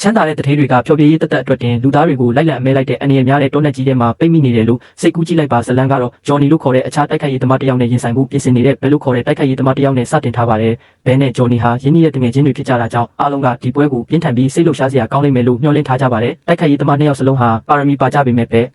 ချမ်းသာတဲ့တထေးတွေကဖျော်ဖြေရေးတက်အတွက်တင်လူသားတွေကိုလိုက်လံအမဲလိုက်တဲ့အနေအများတဲ့တောနက်ကြီးထဲမှာပိတ်မိနေတယ်လို့စိတ်ကူးကြည့်လိုက်ပါဇလန်ကတော့ဂျော်နီလို့ခေါ်တဲ့အခြားတိုက်ခိုက်ရေးသမားတစ်ယောက်နဲ့ရင်ဆိုင်ဖို့ပြင်ဆင်နေတဲ့ဘယ်လို့ခေါ်တဲ့တိုက်ခိုက်ရေးသမားတစ်ယောက်နဲ့စတင်ထားပါတယ်။ဘဲနဲ့ဂျော်နီဟာရင်းနှီးတဲ့တငယ်ချင်းတွေဖြစ်ကြတာကြောင့်အားလုံးကဒီပွဲကိုပြင်းထန်ပြီးစိတ်လှုပ်ရှားစရာကောင်းလိမ့်မယ်လို့မျှော်လင့်ထားကြပါတယ်။တိုက်ခိုက်ရေးသမားနှစ်ယောက်စလုံးဟာပါရမီပါကြပေမဲ့ပ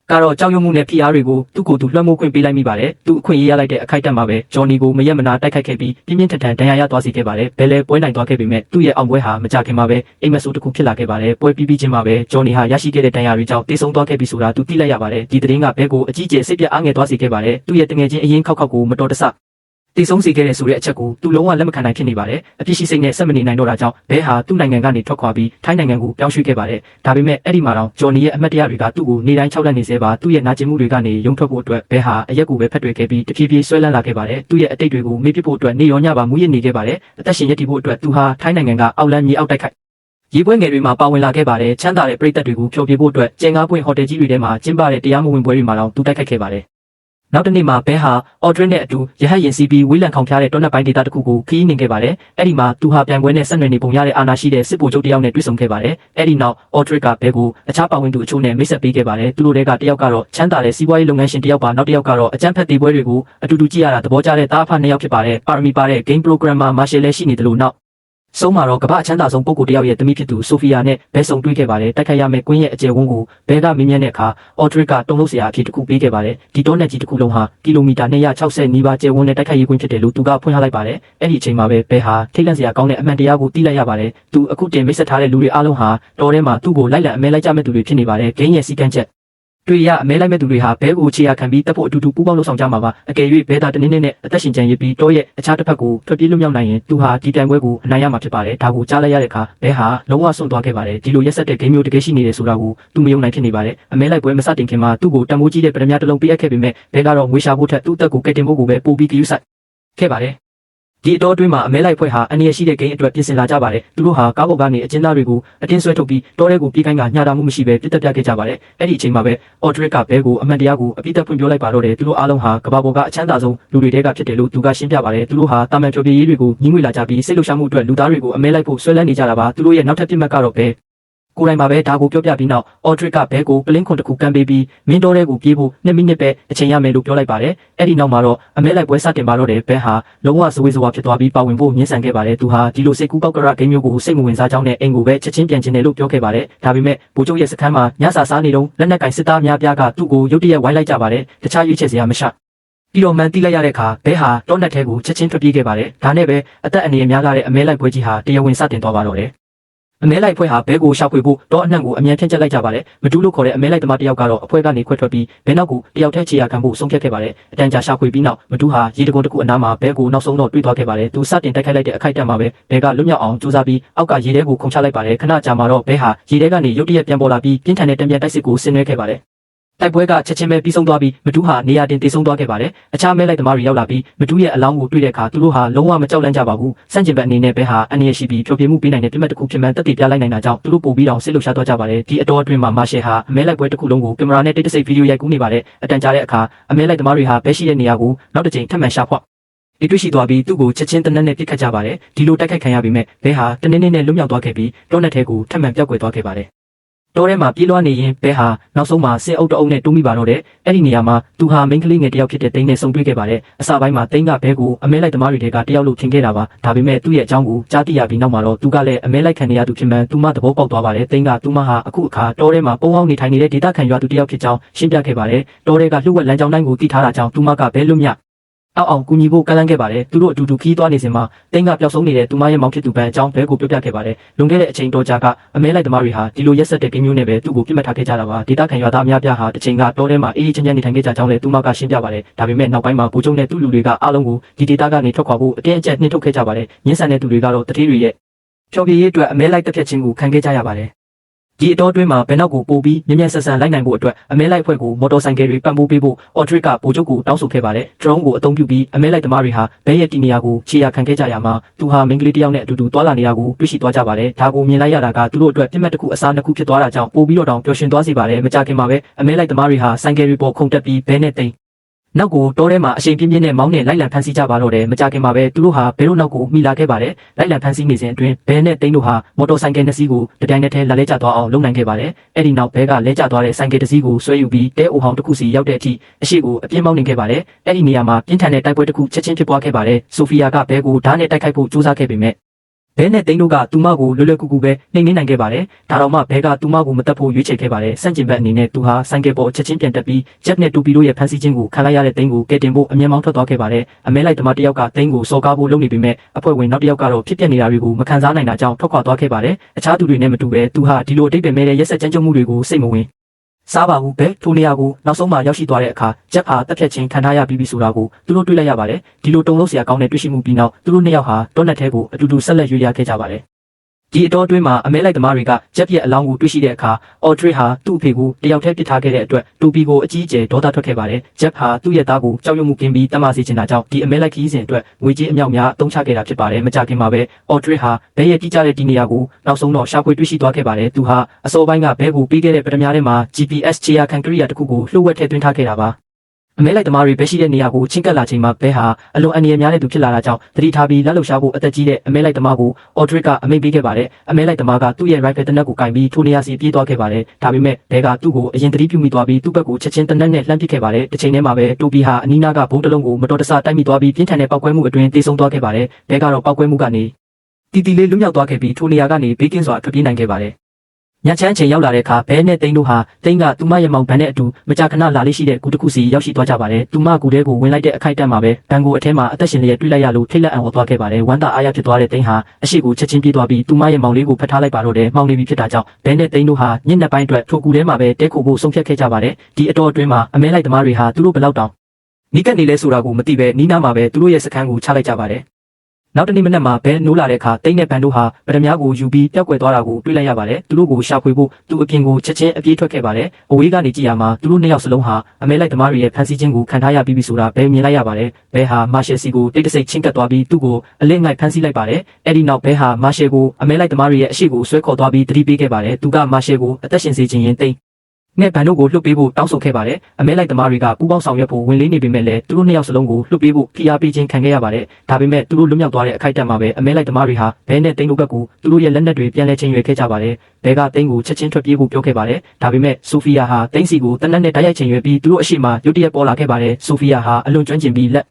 ဲကတော့ကြောက်ရွံ့မှုနဲ့ဖိအားတွေကိုသူ့ကိုယ်သူလွှမ်းမိုးခွင့်ပေးလိုက်မိပါတယ်။သူအခွင့်အရေးရလိုက်တဲ့အခိုက်အတန့်မှာပဲဂျော်နီကိုမရက်မနာတိုက်ခိုက်ခဲ့ပြီးပြင်းပြင်းထန်ထန်ဒဏ်ရာရသွားစေခဲ့ပါတယ်။ဘဲလဲပွဲနိုင်သွားခဲ့ပေမဲ့သူ့ရဲ့အောင်ပွဲဟာမကြခင်မှာပဲအိမ်မက်ဆိုးတစ်ခုဖြစ်လာခဲ့ပါတယ်။ပွဲပြီးချင်းမှာပဲဂျော်နီဟာရရှိခဲ့တဲ့ဒဏ်ရာတွေကြောင့်တေဆုံးသွားခဲ့ပြီဆိုတာသူသိလိုက်ရပါတယ်။ဒီသတင်းကဘဲကိုအကြီးကျယ်စိတ်ပြတ်အားငယ်သွားစေခဲ့ပါတယ်။သူ့ရဲ့တငယ်ချင်းအရင်ခောက်ကိုမတော်တဆတေဆုံးစေခဲ့တဲ့ဆိုတဲ့အချက်ကိုသူလုံးဝလက်မခံနိုင်ဖြစ်နေပါတယ်။အပြစ်ရှိစိတ်နဲ့ဆက်မနေနိုင်တော့တာကြောင့်ဘဲဟာသူ့နိုင်ငံကနေထွက်ခွာပြီးထိုင်းနိုင်ငံကိုပြောင်းရွှေ့ခဲ့ပါတယ်။ဒါပေမဲ့အဲ့ဒီမှာတော့ဂျော်နီရဲ့အမတ်တရားတွေကသူ့ကိုနေတိုင်းခြောက်လန့်နေစေပါသူ့ရဲ့နာကျင်မှုတွေကနေရုံထွက်ဖို့အတွက်ဘဲဟာအရက်ကိုပဲဖက်တွေ့ခဲ့ပြီးတဖြည်းဖြည်းဆွဲလန်းလာခဲ့ပါတယ်။သူ့ရဲ့အတိတ်တွေကိုမေ့ပစ်ဖို့အတွက်နေရောညပါမူးယစ်နေခဲ့ပါတယ်။အသက်ရှင်ရည်တည်ဖို့အတွက်သူဟာထိုင်းနိုင်ငံကအောက်လန်းမြေအောက်တိုက်ခိုက်ရေပွဲငယ်တွေမှာပါဝင်လာခဲ့ပါတယ်။ချမ်းသာတဲ့ပရိသတ်တွေကိုဖျော်ဖြေဖို့အတွက်ကျင်းကားပွင့်ဟိုတယ်ကြီးတွေထဲမှာကျင်းပတဲ့တရားမဝင်ပွဲတွေမှာတော့သူတိုက်ခိုက်ခဲ့ပါတယ်။နောက်တစ်နေ့မှာဘဲဟာအော်ဒရစ်နဲ့အတူရဟတ်ရင်စီးပြီးဝေးလံခေါင်ဖျားတဲ့တောနက်ပိုင်းဒေသတစ်ခုကိုခရီးနှင်ခဲ့ပါတယ်။အဲ့ဒီမှာသူဟာပြန်ပွဲနဲ့ဆက်နွယ်နေပုံရတဲ့အာဏာရှိတဲ့စစ်ဗိုလ်ချုပ်တယောက်နဲ့တွေ့ဆုံခဲ့ပါတယ်။အဲ့ဒီနောက်အော်ဒရစ်ကဘဲကိုအခြားပါဝင်သူအချို့နဲ့မိတ်ဆက်ပေးခဲ့ပါတယ်။သူတို့တွေကတယောက်ကတော့ချမ်းသာတဲ့စီးပွားရေးလုပ်ငန်းရှင်တယောက်ပါနောက်တစ်ယောက်ကတော့အကြမ်းဖက်သေးပွဲတွေကိုအတူတူကြည့်ရတာသဘောကျတဲ့သားအဖနှစ်ယောက်ဖြစ်ပါတယ်။ပါရမီပါတဲ့ game programmer မာရှယ်လည်းရှိနေတယ်လို့နောက်ဆုံးမှာတော့ကမ္ဘာအချမ်းသာဆုံးပုဂ္ဂိုလ်တယောက်ရဲ့သမီးဖြစ်သူဆိုဖီယာနဲ့ဘဲဆုံတွေ့ခဲ့ပါတယ်တိုက်ခိုက်ရမယ့်ကွင်းရဲ့အကျယ်ဝန်းကိုဘဲကမင်းမြန်းတဲ့အခါအော်ဒရစ်ကတုံးလို့စရာအဖြစ်တစ်ခုပေးခဲ့ပါတယ်ဒီတောနက်ကြီးတစ်ခုလုံးဟာကီလိုမီတာ260နီးပါးကျယ်ဝန်းတဲ့တိုက်ခိုက်ရေးကွင်းဖြစ်တယ်လို့သူကဖွင့်ထားလိုက်ပါတယ်အဲ့ဒီအချိန်မှာပဲဘဲဟာထိတ်လန့်စရာကောင်းတဲ့အမှန်တရားကိုသိလိုက်ရပါတယ်သူအခုတင်မိတ်ဆက်ထားတဲ့လူတွေအားလုံးဟာတော်ထဲမှာသူ့ကိုလိုက်လံအမဲလိုက်ကြမဲ့သူတွေဖြစ်နေပါတယ်ဂိမ်းရဲ့စီကန်းချက်တွေ့ရအမဲလိုက်မဲ့သူတွေဟာဘဲကိုခြေရခံပြီးတပ်ဖို့အတူတူပူးပေါင်းလှုပ်ဆောင်ကြမှာပါအကယ်၍ဘဲသားတနည်းနဲ့အသက်ရှင်ကြံရည်ပြီးတောရဲ့အခြားတစ်ဖက်ကိုထွက်ပြေးလွတ်မြောက်နိုင်ရင်သူဟာဒီပြိုင်ပွဲကိုအနိုင်ရမှာဖြစ်ပါတယ်ဒါကိုကြားလိုက်ရတဲ့အခါဘဲဟာလုံးဝဆွန့်သွားခဲ့ပါတယ်ဒီလိုရက်ဆက်တဲ့ဂိမ်းမျိုးတကယ်ရှိနေတယ်ဆိုတာကိုသူမယုံနိုင်ဖြစ်နေပါတယ်အမဲလိုက်ပွဲမစတင်ခင်မှာသူ့ကိုတန်ဖိုးကြီးတဲ့ပရမတစ်လုံးပေးအပ်ခဲ့ပေမဲ့ဘဲကတော့ငွေရှာဖို့ထက်သူ့အသက်ကိုကယ်တင်ဖို့ကိုပဲပို့ပြီးဂရုစိုက်ခဲ့ပါတယ်ဒီအတော်အတွင်းမှာအမဲလိုက်ဖွဲ့ဟာအနေရရှိတဲ့ဂိမ်းအတွက်ပြင်ဆင်လာကြပါတယ်သူတို့ဟာကားပေါ်ကနေအကျဉ်းသားတွေကိုအတင်းဆွဲထုတ်ပြီးတောထဲကိုပြေးခိုင်းကညှာတာမှုမရှိပဲပြစ်တက်ပြခဲ့ကြပါတယ်အဲ့ဒီအချိန်မှာပဲအော်ဒရစ်ကဘဲကိုအမှန်တရားကိုအပြစ်တက်ဖွင့်ပြောလိုက်ပါတော့တယ်သူတို့အားလုံးဟာကမ္ဘာပေါ်ကအချမ်းသာဆုံးလူတွေတဲကဖြစ်တယ်လို့သူကရှင်းပြပါတယ်သူတို့ဟာတာမန်ဖြောပြရေးတွေကိုညှိငွေလာကြပြီးစိတ်လှုပ်ရှားမှုအတွက်လူသားတွေကိုအမဲလိုက်ဖို့ဆွဲလန်းနေကြတာပါသူတို့ရဲ့နောက်ထပ်ပြစ်မှတ်ကတော့ဘဲကိုယ်တိုင်မှာပဲဒါကိုပြောပြပြီးနောက်အော်ဒရစ်ကဘဲကိုပလင်းခွန်တစ်ခုကန်ပေးပြီးမင်းတော်တဲ့ကိုပြေးဖို့2မိနစ်ပဲအချိန်ရမယ်လို့ပြောလိုက်ပါတယ်အဲ့ဒီနောက်မှာတော့အမဲလိုက်ပွဲစတင်ပါတော့တယ်ဘဲဟာလုံးဝဇဝေဇဝါဖြစ်သွားပြီးပါဝင်ဖို့ညှင်းဆန်ခဲ့ပါတယ်သူဟာဒီလိုစိတ်ကူးပေါက်ကရဂိမ်းမျိုးကိုစိတ်မဝင်စားကြောင်းနဲ့အိမ်ကိုပဲချက်ချင်းပြန်ကျင်တယ်လို့ပြောခဲ့ပါတယ်ဒါပေမဲ့ဗိုလ်ချုပ်ရဲ့စခန်းမှာညစာစားနေတုန်းလက်နက်ကင်စစ်သားများပြားကသူ့ကိုရုတ်တရက်ဝိုင်းလိုက်ကြပါတယ်တခြားရွေးချယ်စရာမရှာပြီးတော့မှန်တိလိုက်ရတဲ့အခါဘဲဟာတောနက်ထဲကိုချက်ချင်းထွက်ပြေးခဲ့ပါတယ်ဒါနဲ့ပဲအသက်အန္တရာယ်များလာတဲ့အမဲလိုက်ပွဲကြီးဟာတရားဝင်စတင်သွားပါတော့တယ်အမဲလိုက်ဖွဲ့ဟာဘဲကိုရှာဖွေဖို့တော့အနှံ့ကိုအမြန်ဖြန့်ကျက်လိုက်ကြပါတယ်မတူးလို့ခေါ်တဲ့အမဲလိုက်သမားတယောက်ကတော့အဖွဲ့ကနေခွဲထွက်ပြီးဘဲနောက်ကိုတယောက်တည်းခြေရခံဖို့ဆုံးဖြတ်ခဲ့ပါတယ်အတန်ကြာရှာဖွေပြီးနောက်မတူးဟာရေတကုံတစ်ခုအနားမှာဘဲကိုနောက်ဆုံးတော့တွေ့သွားခဲ့ပါတယ်သူစတင်တိုက်ခိုက်လိုက်တဲ့အခိုက်အတန့်မှာပဲဘဲကလွတ်မြောက်အောင်ကြိုးစားပြီးအောက်ကရေထဲကိုခုန်ချလိုက်ပါတယ်ခဏကြာမှာတော့ဘဲဟာရေထဲကနေရုတ်တရက်ပြန်ပေါ်လာပြီးပြင်းထန်တဲ့တံပြန်တိုက်စစ်ကိုဆင်နွှဲခဲ့ပါတယ်တိုက်ပွဲကချက်ချင်းပဲပြီးဆုံးသွားပြီးမတူးဟာနေရာတင်တည်ဆုံးသွားခဲ့ပါတယ်အခြားမဲလိုက်သမားတွေရောက်လာပြီးမတူးရဲ့အလောင်းကိုတွေ့တဲ့အခါသူတို့ဟာလုံးဝမကြောက်လန့်ကြပါဘူးစန့်ကျင်ဘက်အနေနဲ့ဘဲဟာအနည်းရှိပြီးဖြိုပြမှုပေးနိုင်တဲ့ပြတ်မှတ်တစ်ခုဖြစ်မှန်တက်တည်ပြလိုက်နိုင်တာကြောင့်သူတို့ပို့ပြီးတော့စစ်လှုပ်ရှားသွားကြပါတယ်ဒီအတော်အတွင်းမှာမာရှယ်ဟာအမဲလိုက်ပွဲတစ်ခုလုံးကိုကင်မရာနဲ့တိတ်တဆိတ်ဗီဒီယိုရိုက်ကူးနေပါတယ်အတန်ကြာတဲ့အခါအမဲလိုက်သမားတွေဟာဘဲရှိတဲ့နေရာကိုနောက်တစ်ကြိမ်ထပ်မံရှာဖွေဒီတွေ့ရှိသွားပြီးသူ့ကိုချက်ချင်းတနက်နဲ့ပြစ်ခတ်ကြပါတယ်ဒီလိုတိုက်ခိုက်ခံရပြီးမဲ့ဘဲဟာတနည်းနဲ့လွတ်မြောက်သွားခဲ့ပြီးတောနက်ထဲကိုထပ်မံပြောက်ကွယ်သွားခဲ့ပါတယ်တောထဲမှာပြေးလွှားနေရင်ဘဲဟာနောက်ဆုံးမှာစစ်အုပ်တအုပ်နဲ့တူးမိပါတော့တယ်အဲ့ဒီနေရာမှာသူဟာမိန်းကလေးငယ်တယောက်ဖြစ်တဲ့တိန်းနဲ့ဆုံတွေ့ခဲ့ပါတယ်အစပိုင်းမှာတိန်းကဘဲကိုအမဲလိုက်သမားတွေကတယောက်လို့ထင်ခဲ့တာပါဒါပေမဲ့သူ့ရဲ့အကြောင်းကိုကြားသိရပြီးနောက်မှာတော့သူကလည်းအမဲလိုက်ခံနေရသူဖြစ်မှန်သူမသဘောပေါက်သွားပါတယ်တိန်းကသူမဟာအခုအခါတောထဲမှာပုံအောင်နေထိုင်နေတဲ့ဒေသခံရွာသူတယောက်ဖြစ်ကြောင်းရှင်းပြခဲ့ပါတယ်တောထဲကလှုပ်ဝက်လမ်းကြောင်းတိုင်းကိုသိထားတာကြောင့်သူမကဘဲလွတ်မြောက်အောင်ကူညီဖို့ကမ်းလှမ်းခဲ့ပါတယ်သူတို့အတူတူခီးသွားနေစဉ်မှာတိန်းကပျောက်ဆုံးနေတဲ့သူမရဲ့မောင်ဖြစ်သူပန်အကြောင်းဘဲကိုပြောပြခဲ့ပါတယ်လွန်ခဲ့တဲ့အချိန်တော်ကြာကအမဲလိုက်သမားတွေဟာဒီလိုရက်ဆက်တဲ့ဂိမ်းမျိုးနဲ့ပဲသူ့ကိုပြစ်မှတ်ထားခဲ့ကြတာပါဒေသခံရွာသားများပြားဟာတစ်ချိန်ကတောထဲမှာအေးအေးချမ်းချမ်းနေထိုင်ခဲ့ကြကြောင်းလည်းသူမကရှင်းပြပါတယ်ဒါပေမဲ့နောက်ပိုင်းမှာဗိုလ်ချုပ်နဲ့သူ့လူတွေကအားလုံးကိုဒီဒေသကနေထွက်ခွာဖို့အတင်းအကျပ်နှင်ထုတ်ခဲ့ကြပါတယ်ညှင်းဆန်တဲ့သူတွေကတော့တတိတွေရဲ့ဖြောပြရေးအတွက်အမဲလိုက်တက်ဖြတ်ခြင်းကိုခံခဲ့ကြရပါတယ်ဒီအတော်အတွင်းမှာဘဲနောက်ကိုပို့ပြီးမြင်းမြတ်ဆက်ဆန်လိုက်နိုင်ဖို့အတွက်အမဲလိုက်ဖွဲ့ကိုမော်တော်ဆိုင်ကယ်တွေပံ့ပိုးပေးဖို့အော်ဒရစ်ကဗိုလ်ချုပ်ကိုတောင်းဆိုခဲ့ပါတယ်ဒရုန်းကိုအသုံးပြုပြီးအမဲလိုက်သမားတွေဟာဘဲရဲ့တီနေယာကိုခြေရခံခဲ့ကြရမှာသူဟာမိန်းကလေးတစ်ယောက်နဲ့အတူတူတွာလာနေတာကိုတွေ့ရှိသွားကြပါတယ်ဒါကိုမြင်လိုက်ရတာကသူတို့အတွက်ပြစ်မှတ်တစ်ခုအစားနှစ်ခုဖြစ်သွားတာကြောင့်ပို့ပြီးတော့တောင်ပျော်ရွှင်သွားစေပါတယ်မကြခင်မှာပဲအမဲလိုက်သမားတွေဟာဆိုင်ကယ်တွေပေါ်ခုန်တက်ပြီးဘဲနဲ့တိန် နောက်ကိုတောထဲမှာအရှိန်ပြင်းပြင်းနဲ့မောင်းနဲ့လိုက်လံဖမ်းဆီးကြပါတော့တယ်မကြခင်မှာပဲသူတို့ဟာဘဲတို့နောက်ကိုမိလာခဲ့ပါတယ်လိုက်လံဖမ်းဆီးနေစဉ်အတွင်းဘဲနဲ့တိန်းတို့ဟာမော်တော်ဆိုင်ကယ်နှစ်စီးကိုတပြိုင်နက်တည်းလာလဲကျသွားအောင်လုပ်နိုင်ခဲ့ပါတယ်အဲ့ဒီနောက်ဘဲကလဲကျသွားတဲ့ဆိုင်ကယ်တစ်စီးကိုဆွဲယူပြီးတဲအိုဟောင်းတစ်ခုစီရောက်တဲ့အထိအရှိကိုအပြင်းမောင်းနေခဲ့ပါတယ်အဲ့ဒီနေရာမှာပြင်းထန်တဲ့တိုက်ပွဲတစ်ခုချက်ချင်းဖြစ်ပွားခဲ့ပါတယ်ဆိုဖီယာကဘဲကိုဓာတ်နဲ့တိုက်ခိုက်ဖို့ကြိုးစားခဲ့ပေမဲ့ဘဲနဲ့တိန်းတို့ကသူမကိုလွယ်လွယ်ကူကူပဲနှိမ်နင်းနိုင်ခဲ့ပါတယ်ဒါတော့မှဘဲကသူမကိုမတက်ဖို့ရွေးချယ်ခဲ့ပါတယ်စန့်ကျင်ဘက်အနေနဲ့သူဟာဆိုင်ကယ်ပေါ်ချက်ချင်းပြန်တက်ပြီးဂျက်နဲ့တူပီတို့ရဲ့ဖမ်းဆီးခြင်းကိုခံလိုက်ရတဲ့တိန်းကိုကယ်တင်ဖို့အမြဲမောင်းထွက်သွားခဲ့ပါတယ်အမဲလိုက်သမားတစ်ယောက်ကတိန်းကိုစော်ကားဖို့လုပ်နေပေမဲ့အဖွဲ့ဝင်နောက်တစ်ယောက်ကတော့ဖြစ်ပျက်နေတာတွေကိုမခံစားနိုင်တာကြောင့်ထွက်ခွာသွားခဲ့ပါတယ်အခြားသူတွေနဲ့မတူပဲသူဟာဒီလိုအတိတ်ပဲမဲ့တဲ့ရက်ဆက်ကြမ်းကြုတ်မှုတွေကိုစိတ်မဝင်စားပါဘူးပဲထိုနေရာကိုနောက်ဆုံးမှရောက်ရှိသွားတဲ့အခါဂျက်ဟာတက်ဖြတ်ချင်းခံထားရပြီးပြီဆိုတာကိုသူတို့တွေ့လိုက်ရပါတယ်ဒီလိုတုံလို့စရာကောင်းတဲ့တွေ့ရှိမှုပြီးနောက်သူတို့နှစ်ယောက်ဟာတောနက်ထဲကိုအတူတူဆက်လက်ရွေ့ရခဲ့ကြပါတယ်ဒီအတော်အတွင်းမှာအမဲလိုက်သမားတွေကဂျက်ရဲ့အလောင်းကိုတွေ့ရှိတဲ့အခါအော်ဒရစ်ဟာသူ့အဖေကိုတယောက်တည်းပစ်ထားခဲ့တဲ့အတွက်တူပီကိုအကြီးအကျယ်ဒေါသထွက်ခဲ့ပါတယ်ဂျက်ဟာသူ့ရဲ့သားကိုကြောက်ရွံ့မှုကင်းပြီးတတ်မှစေချင်တာကြောင့်ဒီအမဲလိုက်ခီးစဉ်အတွက်ငွေကြေးအမြောက်များအသုံးချခဲ့တာဖြစ်ပါတယ်မကြခင်မှာပဲအော်ဒရစ်ဟာဘဲရဲ့တိကျတဲ့ဒီနေရာကိုနောက်ဆုံးတော့ရှာဖွေတွေ့ရှိသွားခဲ့ပါတယ်သူဟာအစောပိုင်းကဘဲကိုပေးခဲ့တဲ့ပထမထဲမှာ GPS ခြေရာခံကရိယာတစ်ခုကိုလှုပ်ဝက်ထည့်သွင်းထားခဲ့တာပါအမဲလိုက်သမားတွေပဲရှိတဲ့နေရာကိုချင်းကပ်လာချိန်မှာဘဲဟာအလွန်အန္တရာယ်များတဲ့သူဖြစ်လာတာကြောင့်တတိထားပြီးလက်လှုပ်ရှားဖို့အသက်ကြီးတဲ့အမဲလိုက်သမားကိုအော်ဒရစ်ကအမိန့်ပေးခဲ့ပါတယ်အမဲလိုက်သမားကသူ့ရဲ့ rifle တနက်ကိုကင်ပြီးထိုနေရာစီပြေးသွားခဲ့ပါတယ်ဒါပေမဲ့ဘဲကသူ့ကိုအရင်တတိပြုမိသွားပြီးသူ့ဘက်ကိုချက်ချင်းတနက်နဲ့လှမ်းပစ်ခဲ့ပါတယ်တစ်ချိန်တည်းမှာပဲတိုပီဟာအနီးနားကဘုံတလုံးကိုမတော်တဆတိုက်မိသွားပြီးပြင်းထန်တဲ့ပောက်ကွဲမှုအတွင်းတေဆုံးသွားခဲ့ပါတယ်ဘဲကတော့ပောက်ကွဲမှုကနေတီတီလေးလွတ်မြောက်သွားခဲ့ပြီးထိုနေရာကနေဘေးကင်းစွာထွက်ပြေးနိုင်ခဲ့ပါတယ်ညချမ်းချိန်ရောက်လာတဲ့အခါဘဲနဲ့တိန်းတို့ဟာတိန်းကသူမရဲ့မောင်ဘန်နဲ့အတူမကြာခဏလာလေးရှိတဲ့ကူတစ်ခုစီရောက်ရှိသွားကြပါတယ်။သူမကူတဲကိုဝင်လိုက်တဲ့အခိုက်အတန့်မှာပဲဘန်ကိုအထဲမှာအသက်ရှင်လျက်တွေ့လိုက်ရလို့ထိတ်လန့်အံ့ဩသွားခဲ့ပါတယ်။ဝမ်းသာအားရဖြစ်သွားတဲ့တိန်းဟာအရှိကိုချက်ချင်းပြေးသွားပြီးသူမရဲ့မောင်လေးကိုဖတ်ထားလိုက်ပါတော့တယ်။မောင်နေပြီဖြစ်တာကြောင့်ဘဲနဲ့တိန်းတို့ဟာညနေပိုင်းအတွက်ထိုကူထဲမှာပဲတဲခိုဖို့ဆုံးဖြတ်ခဲ့ကြပါတယ်။ဒီအတော်အတွင်းမှာအမဲလိုက်သမားတွေဟာသူတို့ဘယ်လောက်တောင်နီးကပ်နေလဲဆိုတာကိုမသိပဲနီးနားမှာပဲသူတို့ရဲ့စခန်းကိုချလိုက်ကြပါတယ်။နောက်တနေ့မနက်မှာဘဲနိုးလာတဲ့အခါတိန်းနဲ့ဘန်တို့ဟာပထမကိုယူပြီးပျောက်ကွယ်သွားတာကိုတွေ့လိုက်ရပါတယ်သူတို့ကိုရှာဖွေဖို့သူ့အပြင်ကိုချက်ချင်းအပြေးထွက်ခဲ့ပါတယ်အဝေးကနေကြည့်ရမှာသူတို့နှစ်ယောက်စလုံးဟာအမဲလိုက်သမားတွေရဲ့ဖန်ဆီးခြင်းကိုခံထားရပြီးပြီဆိုတာဘဲမြင်လိုက်ရပါတယ်ဘဲဟာမာရှယ်စီကိုတိတ်တဆိတ်ချင်းကပ်သွားပြီးသူ့ကိုအလစ်ငိုက်ဖမ်းဆီးလိုက်ပါတယ်အဲ့ဒီနောက်ဘဲဟာမာရှယ်ကိုအမဲလိုက်သမားတွေရဲ့အရှိကိုဆွဲခေါ်သွားပြီးတတိပေးခဲ့ပါတယ်သူကမာရှယ်ကိုအသက်ရှင်စေခြင်းရင်တိန်းနဲ့ဘန်တို့ကိုလွှတ်ပေးဖို့တောင်းဆိုခဲ့ပါတယ်အမဲလိုက်သမားတွေကပူးပေါင်းဆောင်ရွက်ဖို့ဝင်လေးနေပေမဲ့လည်းသူတို့နှစ်ယောက်စလုံးကိုလွှတ်ပေးဖို့ဖိအားပေးခြင်းခံခဲ့ရပါတယ်ဒါပေမဲ့သူတို့လွတ်မြောက်သွားတဲ့အခိုက်အတန့်မှာပဲအမဲလိုက်သမားတွေဟာဘဲနဲ့တိန်းတို့ဘက်ကိုသူတို့ရဲ့လက်နက်တွေပြန်လဲချင်းရွယ်ခဲ့ကြပါတယ်ဘဲကတိန်းကိုချက်ချင်းထွက်ပြေးဖို့ပြောခဲ့ပါတယ်ဒါပေမဲ့ဆိုဖီယာဟာတိန်းစီကိုတနက်နဲ့တိုက်ရိုက်ချင်းရွယ်ပြီးသူတို့အရှိမရုတ်တရက်ပေါ်လာခဲ့ပါတယ်ဆိုဖီယာဟာအလွန်ကျွမ်းကျင်ပြီးလ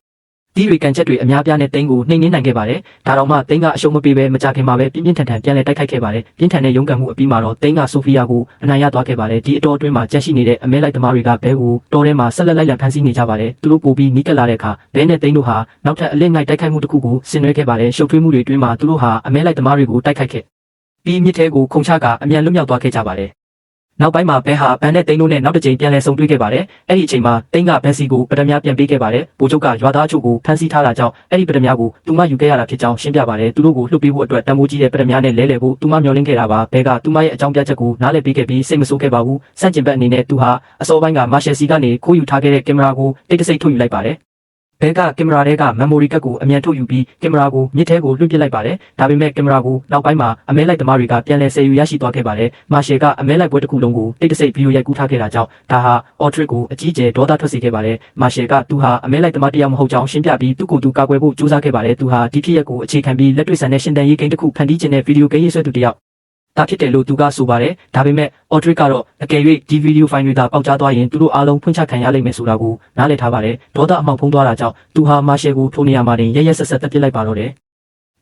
က်ဒီရီကန်ချက်တွေအများပြားနဲ့တိန်းကိုနှိမ်နင်းနိုင်ခဲ့ပါတယ်ဒါတော့မှတိန်းကအရှုံးမပေးဘဲမကြခင်မှာပဲပြင်းပြင်းထန်ထန်ပြန်လဲတိုက်ခိုက်ခဲ့ပါတယ်ပြင်းထန်တဲ့ရုန်းကန်မှုအပြီးမှာတော့တိန်းကဆိုဖီယာကိုအနိုင်ရသွားခဲ့ပါတယ်ဒီအတော်အတွင်းမှာကြက်ရှိနေတဲ့အမဲလိုက်သမားတွေကဘဲကိုတော်ထဲမှာဆက်လက်လိုက်လံဖမ်းဆီးနေကြပါတယ်သူတို့ပို့ပြီးနီးကပ်လာတဲ့အခါဘဲနဲ့တိန်းတို့ဟာနောက်ထပ်အလစ်ငိုက်တိုက်ခိုက်မှုတစ်ခုကိုဆင်နွှဲခဲ့ပါတယ်ရှုပ်ထွေးမှုတွေအတွင်းမှာသူတို့ဟာအမဲလိုက်သမားတွေကိုတိုက်ခိုက်ခဲ့ပြီးမြစ်ထဲကိုခုန်ချကာအမြန်လွတ်မြောက်သွားခဲ့ကြပါတယ်နောက်ပိုင်းမှာဘဲဟာဘန်နဲ့တိန်းတို့နဲ့နောက်တစ်ကြိမ်ပြန်လည်ဆုံတွေ့ခဲ့ပါတယ်။အဲ့ဒီအချိန်မှာတိန်းကဘန်စီကိုပထမပြန်ပေးခဲ့ပါတယ်။ဗိုလ်ချုပ်ကရွာသားအချို့ကိုဖမ်းဆီးထားတာကြောင့်အဲ့ဒီပထမကိုသူမယူခဲ့ရတာဖြစ်ကြောင်းရှင်းပြပါတယ်။သူတို့ကိုလွှတ်ပေးဖို့အတွက်တန်ဖိုးကြီးတဲ့ပထမနဲ့လဲလှယ်ဖို့သူမမျှော်လင့်ခဲ့တာပါ။ဘဲကသူမရဲ့အကြောင်းပြချက်ကိုနားလည်ပေးခဲ့ပြီးစိတ်မဆိုးခဲ့ပါဘူး။စန့်ကျင်ဘက်အနေနဲ့သူဟာအစောပိုင်းကမာရှယ်စီကနေခိုးယူထားခဲ့တဲ့ကင်မရာကိုတိတ်တဆိတ်ထုတ်ယူလိုက်ပါတယ်။ဘဲကကင်မရာထဲကမမ်မိုရီကတ်ကိုအမြန်ထုတ်ယူပြီးကင်မရာကိုမြစ်ထဲကိုလွှင့်ပစ်လိုက်ပါတယ်။ဒါပေမဲ့ကင်မရာကိုနောက်ပိုင်းမှာအမဲလိုက်သမားတွေကပြန်လည်ဆယ်ယူရရှိသွားခဲ့ပါတယ်။မာရှယ်ကအမဲလိုက်ပွဲတစ်ခုလုံးကိုတိတ်တဆိတ်ဗီဒီယိုရိုက်ကူးထားခဲ့တာကြောင့်ဒါဟာအော်ထရစ်ကိုအကြီးကျယ်ဒေါသထွက်စေခဲ့ပါတယ်။မာရှယ်ကသူဟာအမဲလိုက်သမားတရားမဟုတ်ကြောင်းရှင်းပြပြီးသူ့ကိုယ်သူကာကွယ်ဖို့ကြိုးစားခဲ့ပါတယ်။သူဟာဒီဖြစ်ရပ်ကိုအခြေခံပြီးလက်တွေ့ဆန်တဲ့ရှင်တန်ရေးဂိမ်းတစ်ခုဖန်တီးခြင်းနဲ့ဗီဒီယိုဂိမ်းရေးဆွဲသူတစ်ယောက်ဒါဖြစ်တယ်လို့သူကဆိုပါတယ်ဒါပေမဲ့အော်ဒရစ်ကတော့အကယ်၍ဒီဗီဒီယိုဖိုင်တွေသာပေါက်ကြားသွားရင်သူတို့အားလုံးဖွင့်ချခံရလိမ့်မယ်ဆိုတာကိုနားလည်ထားပါတယ်ဒေါသအမှောက်ဖုံးသွားတာကြောင့်သူဟာမာရှယ်ကိုထိုနေရာမှာတင်ရက်ဆက်ဆက်တက်ပစ်လိုက်ပါတော့တယ်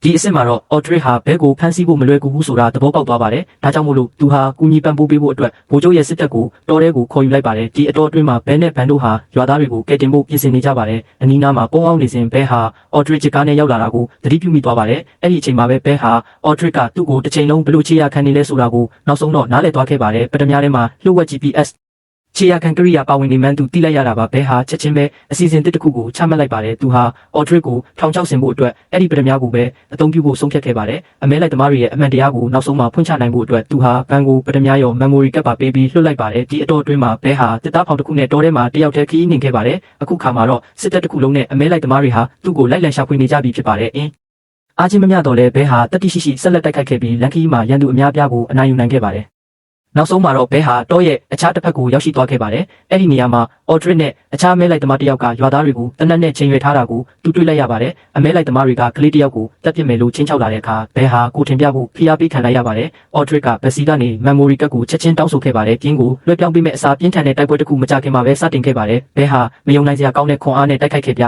ဒီအစ်စ်မှာတော့အော်ဒရစ်ဟာဘဲကိုဖမ်းဆီးဖို့မလွယ်ကူဘူးဆိုတာသဘောပေါက်သွားပါတယ်ဒါကြောင့်မို့လို့သူဟာကူညီပံ့ပိုးပေးဖို့အတွက်ဗိုလ်ချုပ်ရဲ့စစ်တပ်ကိုတော်ထဲကိုခေါ်ယူလိုက်ပါတယ်ဒီအတော်အတွင်းမှာဘဲနဲ့ဘန်တို့ဟာရွာသားတွေကိုကယ်တင်ဖို့ပြင်ဆင်နေကြပါတယ်အနီးနားမှာပုံအောင်နေစဉ်ဘဲဟာအော်ဒရစ်ဂျကားနဲ့ရောက်လာတာကိုသတိပြုမိသွားပါတယ်အဲ့ဒီအချိန်မှာပဲဘဲဟာအော်ဒရစ်ကသူ့ကိုတစ်ချိန်လုံးဘလို့ချေရခံနေလဲဆိုတာကိုနောက်ဆုံးတော့နားလည်သွားခဲ့ပါတယ်ပထမထဲမှာလှုပ်ဝက် GPSခြေရခံကရိယာပါဝင်နေမှန်းသူတိလိုက်ရတာပါဘဲဟာချက်ချင်းပဲအစီအစဉ်တစ်ခုကိုချမှတ်လိုက်ပါတယ်သူဟာအော်ဒရစ်ကိုထောင်ချောက်ဆင်ဖို့အတွက်အဲ့ဒီပထမကိုပဲအသုံးပြုဖို့ဆုံးဖြတ်ခဲ့ပါတယ်အမဲလိုက်သမားတွေရဲ့အမှန်တရားကိုနောက်ဆုံးမှဖွင့်ချနိုင်ဖို့အတွက်သူဟာဘန်ကိုပထမရောမမ်မိုရီကပ်ပါပေးပြီးလွှတ်လိုက်ပါတယ်ဒီအတော်အတွင်းမှာဘဲဟာတစ်သားဖောင်တစ်ခုနဲ့တောထဲမှာတယောက်တည်းခီးနှင်ခဲ့ပါတယ်အခုခါမှာတော့စစ်တပ်တစ်ခုလုံးနဲ့အမဲလိုက်သမားတွေဟာသူ့ကိုလိုက်လံရှာဖွေနေကြပြီဖြစ်ပါတယ်အားချင်းမမျှတော့လဲဘဲဟာတတိရှိရှိဆက်လက်တိုက်ခိုက်ခဲ့ပြီးလန်ကီမှာရန်သူအများပြားကိုအနိုင်ယူနိုင်ခဲ့ပါတယ် နောက်ဆုံးမှာတော့ဘဲဟာတောရဲ့အခြားတစ်ဖက်ကိုရောက်ရှိသွားခဲ့ပါတယ်။အဲ့ဒီနေရာမှာအော်ဒရစ်နဲ့အခြားအမဲလိုက်သမားတစ်ယောက်ကရွာသားတွေကိုတနက်နဲ့ချိန်ရွယ်ထားတာကိုတူတွေ့လိုက်ရပါတယ်။အမဲလိုက်သမားတွေကကလေးတစ်ယောက်ကိုတပ်ပစ်မယ်လို့ချင်းချောက်လာတဲ့အခါဘဲဟာကိုထင်ပြဖို့ဖိအားပေးခံလိုက်ရပါတယ်။အော်ဒရစ်ကဘက်စီကနေမမ်မိုရီကတ်ကိုချက်ချင်းတောင်းဆိုခဲ့ပါတယ်။ပြင်းကိုလွှဲပြောင်းပေးမဲ့အစားပြင်းထန်တဲ့တိုက်ပွဲတစ်ခုမကြခင်မှာပဲစတင်ခဲ့ပါတယ်။ဘဲဟာမယုံနိုင်စရာကောင်းတဲ့ခွန်အားနဲ့တိုက်ခိုက်ခဲ့ပြ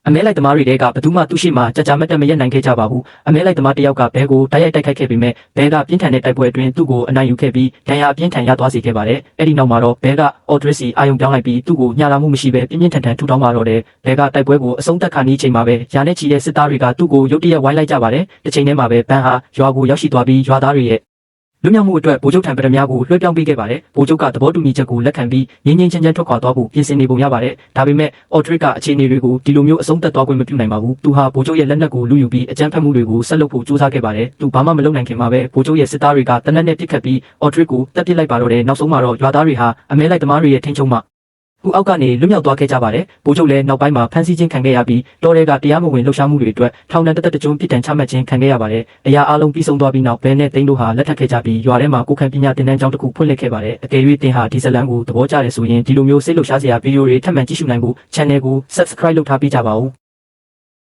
အမဲလိုက်သမားတွေကဘယ်သူမှသူ့ရှိမှကြာကြာမတ်တက်မရက်နိုင်ခဲ့ကြပါဘူးအမဲလိုက်သမားတယောက်ကဘဲကိုတိုက်ရိုက်တိုက်ခိုက်ခဲ့ပေမဲ့ဘဲကပြင်းထန်တဲ့တိုက်ပွဲအတွင်းသူ့ကိုအနိုင်ယူခဲ့ပြီးဒဏ်ရာပြင်းထန်ရသွားစေခဲ့ပါတယ်အဲ့ဒီနောက်မှာတော့ဘဲကအော်ဒရစ်စီအာယုံပြောင်းလိုက်ပြီးသူ့ကိုညှာလာမှုမရှိဘဲပြင်းပြင်းထန်ထန်ထူထောင်လာတော့တယ်ဘဲကတိုက်ပွဲကိုအဆုံးသတ်ခါနီးချိန်မှာပဲယာနဲ့ချီတဲ့စစ်သားတွေကသူ့ကိုရုတ်တရက်ဝိုင်းလိုက်ကြပါတယ်တစ်ချိန်တည်းမှာပဲဘန်ဟာရွာကိုရောက်ရှိသွားပြီးရွာသားတွေရဲ့လွတ်မြောက်မှုအတွက်ဗိုလ်ချုပ်ထံပထမများကိုလွှဲပြောင်းပေးခဲ့ပါတယ်ဗိုလ်ချုပ်ကသဘောတူညီချက်ကိုလက်ခံပြီးငြင်းငြင်းချမ်းချမ်းထွက်ခွာသွားဖို့ပြင်ဆင်နေပုံရပါတယ်ဒါပေမဲ့အော်ဒရစ်ကအခြေအနေတွေကိုဒီလိုမျိုးအဆုံးသတ်သွားခွင့်မပြုနိုင်ပါဘူးသူဟာဗိုလ်ချုပ်ရဲ့လက်နက်ကိုလူယူပြီးအကြမ်းဖက်မှုတွေကိုဆက်လုပ်ဖို့ကြိုးစားခဲ့ပါတယ်သူဘာမှမလုပ်နိုင်ခင်မှာပဲဗိုလ်ချုပ်ရဲ့စစ်သားတွေကတနက်နဲ့ပစ်ခတ်ပြီးအော်ဒရစ်ကိုတပ်ပစ်လိုက်ပါတော့တယ်နောက်ဆုံးမှာတော့ရွာသားတွေဟာအမဲလိုက်သမားတွေရဲ့ထိန်းချုပ်မှသူအောက်ကနေလွတ်မြောက်သွားခဲ့ကြပါတယ်။ဗိုလ်ချုပ်လည်းနောက်ပိုင်းမှာဖမ်းဆီးခြင်းခံခဲ့ရပြီးတောထဲကတရားမဝင်လှုပ်ရှားမှုတွေအတွက်ထောင်ဒဏ်တစ်ကြိမ်ပြစ်ဒဏ်ချမှတ်ခြင်းခံခဲ့ရပါတယ်။အရာအလုံးပြီးဆုံးသွားပြီးနောက်ဘဲနဲ့သိန်းတို့ဟာလက်ထပ်ခဲ့ကြပြီးရွာထဲမှာကိုခံပညာသင်တန်းကျောင်းတစ်ခုဖွင့်လှစ်ခဲ့ပါတယ်။အကယ်၍သင်ဟာဒီဇလန်ကိုသဘောကျတယ်ဆိုရင်ဒီလိုမျိုးစိတ်လှုပ်ရှားစရာဗီဒီယိုတွေထပ်မံကြည့်ရှုနိုင်ဖို့ channel ကို subscribe လုပ်ထားပေးကြပါဦး။